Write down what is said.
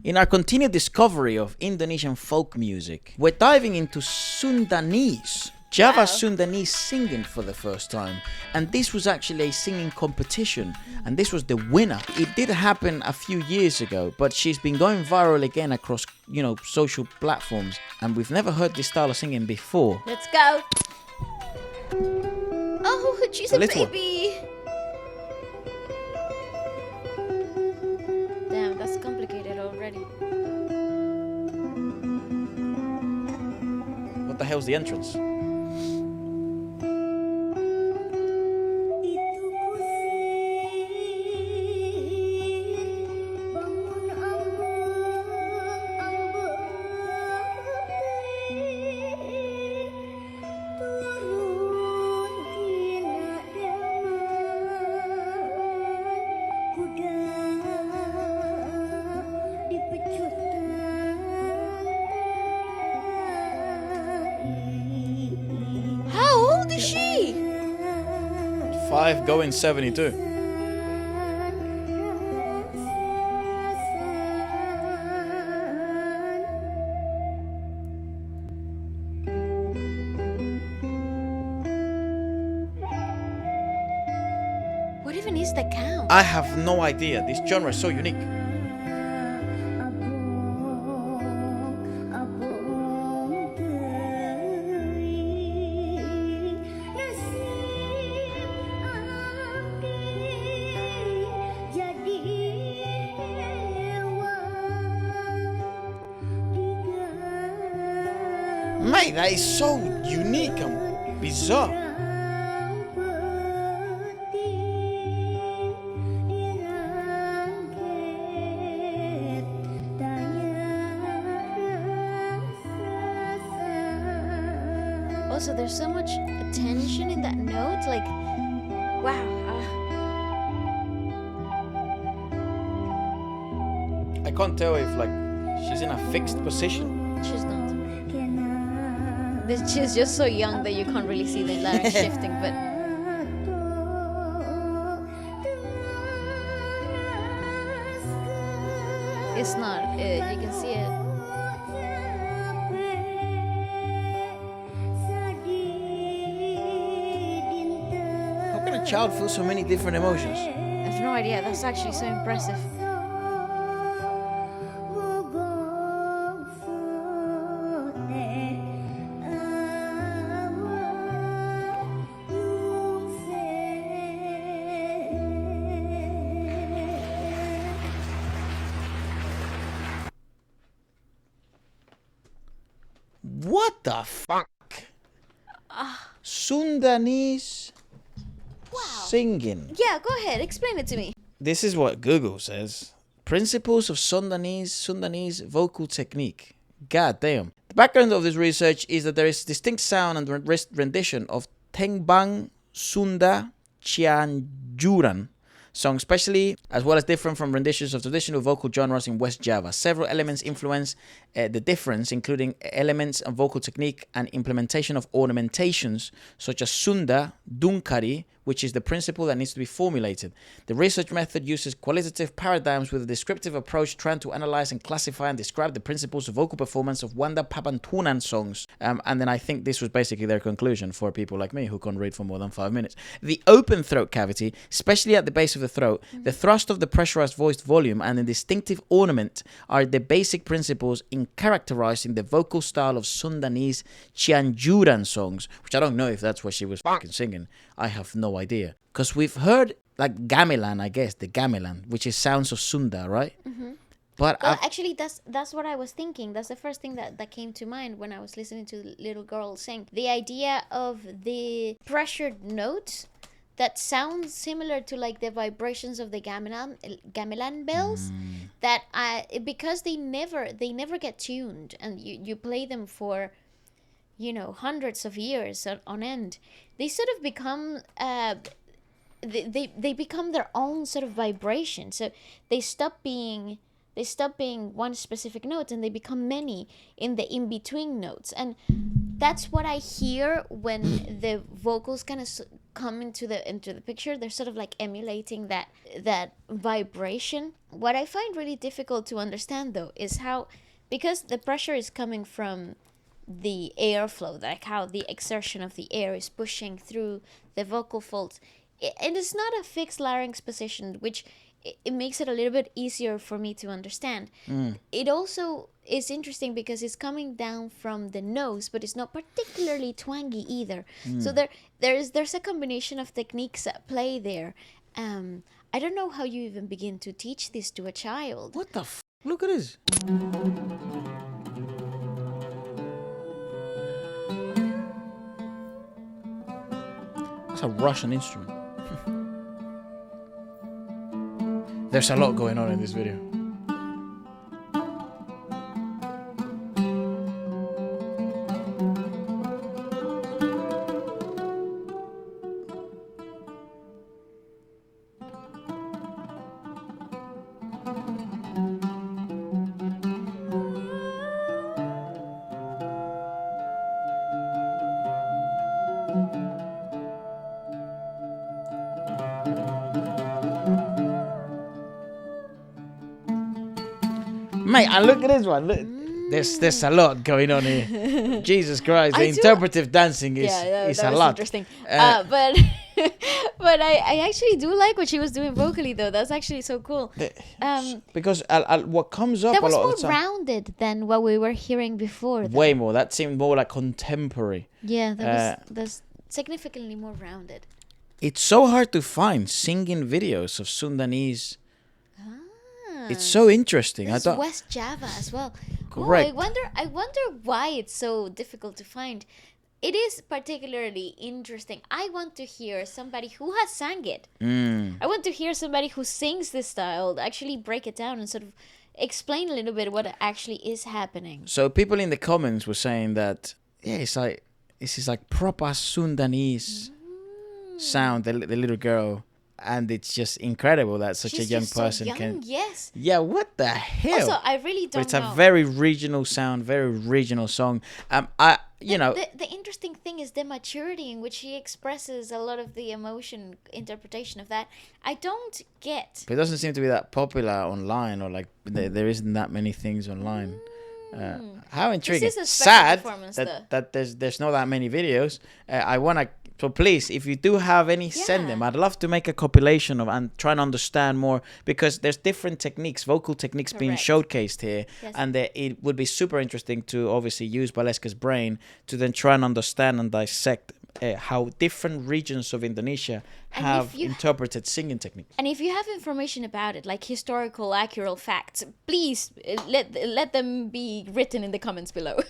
In our continued discovery of Indonesian folk music, we're diving into Sundanese. JAVA Sundanese singing for the first time, and this was actually a singing competition, and this was the winner. It did happen a few years ago, but she's been going viral again across, social platforms, and we've never heard this style of singing before. Let's go. Oh, she's a baby. Damn, that's complicated already. What the hell's the entrance? How old is she? 5 going 72. What even is the count? I have no idea. This genre is so unique. Mate, that is so unique and bizarre. Also, there's so much attention in that note. Like, wow. I can't tell if she's in a fixed position. She's not. She's just so young that you can't really see the larynx shifting, but it's not. You can see it. How can a child feel so many different emotions? I have no idea. That's actually so impressive. What the fuck? Sundanese singing. Yeah, go ahead. Explain it to me. This is what Google says. Principles of Sundanese vocal technique. God damn. The background of this research is that there is distinct sound and rendition of Tengbang Sunda Cianjuran songs, especially as well as different from renditions of traditional vocal genres in West Java. Several elements influence the difference, including elements of vocal technique and implementation of ornamentations, such as Sunda Dunkari, which is the principle that needs to be formulated. The research method uses qualitative paradigms with a descriptive approach, trying to analyze and classify and describe the principles of vocal performance of Wanda Papantunan songs. And then I think this was basically their conclusion for people like me who can't read for more than 5 minutes. The open throat cavity, especially at the base of the throat, the thrust of the pressurized voiced volume, and the distinctive ornament are the basic principles in characterizing the vocal style of Sundanese Cianjuran songs, which I don't know if that's what she was fucking singing. I have no idea. Because we've heard gamelan, I guess, the gamelan, which is sounds of Sunda, right? Mm-hmm. But well, actually, that's what I was thinking. That's the first thing that came to mind when I was listening to the little girl sing. The idea of the pressured notes that sounds similar to the vibrations of the gamelan bells, because they never get tuned, and you play them for hundreds of years on end. They sort of become they become their own sort of vibration. So they stop being one specific note, and they become many in the in-between notes. And that's what I hear when the vocals kind of come into the picture. They're sort of like emulating that vibration. What I find really difficult to understand though is how, because the pressure is coming from the airflow, like how the exertion of the air is pushing through the vocal folds. And it's not a fixed larynx position, which it makes it a little bit easier for me to understand. It also is interesting because it's coming down from the nose, but it's not particularly twangy either. So there's a combination of techniques at play there. I don't know how you even begin to teach this to a child. What the Look at this. That's a Russian instrument. There's a lot going on in this video. Mate, and look at this one. Look, there's a lot going on here. Jesus Christ, the interpretive dancing is a lot. Interesting. But I actually do like what she was doing vocally, though. That's actually so cool. Because what comes up that a was lot more of the time, rounded than what we were hearing before. Though. Way more. That seemed more like contemporary. Yeah, that's significantly more rounded. It's so hard to find singing videos of Sundanese. It's so interesting. There's West Java as well. Correct. Oh, I wonder why it's so difficult to find. It is particularly interesting. I want to hear somebody who has sang it. I want to hear somebody who sings this style actually break it down and sort of explain a little bit what actually is happening. So people in the comments were saying that this is like proper Sundanese sound. The little girl. And it's just incredible that such a young person can. Yes. Yeah, what the hell? Also, I really don't know. It's a very regional sound, very regional song. The interesting thing is the maturity in which he expresses a lot of the emotion interpretation of that. I don't get. But it doesn't seem to be that popular online, or like there isn't that many things online. How intriguing! This is a Sad that there's not that many videos. I wanna. So please, if you do have any, send them. I'd love to make a compilation of and try and understand more, because there's different techniques, vocal techniques being showcased here. Yes. And it would be super interesting to obviously use Waleska's brain to then try and understand and dissect how different regions of Indonesia have interpreted singing techniques. And if you have information about it, like historical, accurate facts, please let them be written in the comments below.